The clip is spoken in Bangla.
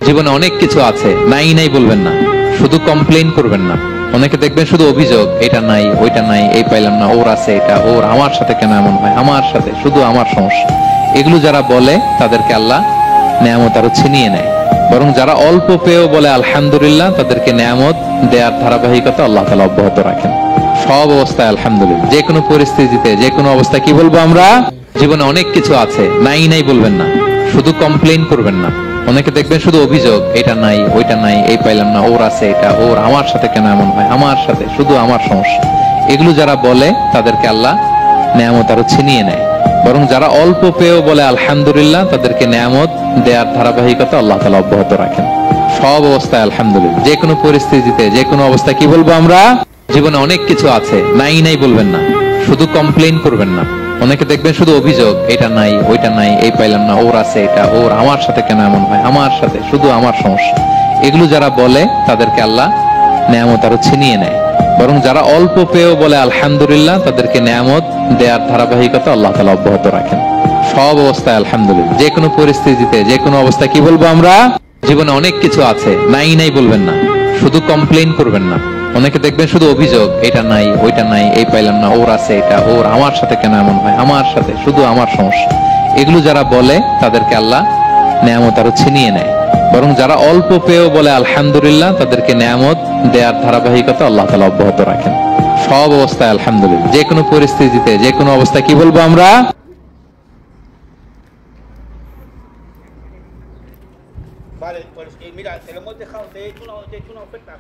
জীবনে অনেক কিছু আছে, নাই নাই বলবেন না, শুধু কমপ্লেইন করবেন না। অনেকে দেখবেন শুধু অভিযোগ, এটা নাই ওইটা নাই, এই পাইলাম না, ওর আছে এটা, ওর, আমার সাথে কেন এমন হয়, আমার সাথে শুধু আমার সমস্যা। এগুলো যারা বলে তাদেরকে আল্লাহ নেয়ামত আরো ছিনিয়ে নেয়। বরং যারা অল্প পেয়েও বলে আলহামদুলিল্লাহ, তাদেরকে নেয়ামত দেওয়ার ধারাবাহিকতা আল্লাহ তাআলা অব্যাহত রাখেন। সব অবস্থায় আলহামদুলিল্লাহ, যে কোনো পরিস্থিতিতে, যে কোনো অবস্থায় কি বলবো আমরা? জীবনে অনেক কিছু আছে, নাই নাই বলবেন না, শুধু কমপ্লেইন করবেন না। অনেকে দেখবেন শুধু অভিযোগ, এটা নাই ওইটা নাই, এই পাইলাম না, ওর আছে এটা, ওর, আমার সাথে কেন এমন হয়, আমার সাথে শুধু আমার সমস্যা। এগুলো যারা বলে তাদেরকে আল্লাহ নেয়ামত আরো ছিনিয়ে নেয়। বরং যারা অল্প পেয়েও বলে আলহামদুলিল্লাহ, তাদেরকে নেয়ামত দেওয়ার ধারাবাহিকতা আল্লাহ তাআলা অব্যাহত রাখেন। সব অবস্থায় আলহামদুলিল্লাহ, যে কোনো পরিস্থিতিতে, যে কোনো অবস্থায় কি বলবো আমরা? জীবনে অনেক কিছু আছে, নাই নাই বলবেন না, শুধু কমপ্লেইন করবেন না। অনেকে দেখবেন শুধু অভিযোগ, এটা নাই ওইটা নাই, এই পাইলাম না, ওর আছে এটা, ওর, আমার সাথে কেন এমন হয়, আমার সাথে শুধু আমার সমস্যা। এগুলো যারা বলে তাদেরকে আল্লাহ নেয়ামত আরো ছিনিয়ে নেয়। বরং যারা অল্প পেয়েও বলে আলহামদুলিল্লাহ, তাদেরকে নেয়ামত দেওয়ার ধারাবাহিকতা আল্লাহ তাআলা অব্যাহত রাখেন। সব অবস্থায় আলহামদুলিল্লাহ, যে কোনো পরিস্থিতিতে, যে কোনো অবস্থায় কি বলবো আমরা? জীবনে অনেক কিছু আছে, নাই নাই বলবেন না, শুধু কমপ্লেইন করবেন না। অনেকে দেখবেন শুধু অভিযোগ, এটা নাই ওইটা নাই, এই পাইলাম না, ওর আছে এটা, ওর, আমার সাথে কেন এমন হয়, আমার সাথে শুধু আমার সমস্যা। এগুলো যারা বলে তাদেরকে আল্লাহ নেয়ামত আরো ছিনিয়ে নেয়। বরং যারা অল্প পেয়েও বলে আলহামদুলিল্লাহ, তাদেরকে নেয়ামত দেওয়ার ধারাবাহিকতা আল্লাহ তাআলা অব্যাহত রাখেন। সব অবস্থায় আলহামদুলিল্লাহ, যে কোনো পরিস্থিতিতে, যে কোনো অবস্থায় কি বলবো আমরা? Vale, pues mira, te lo hemos dejado, te he hecho una oferta.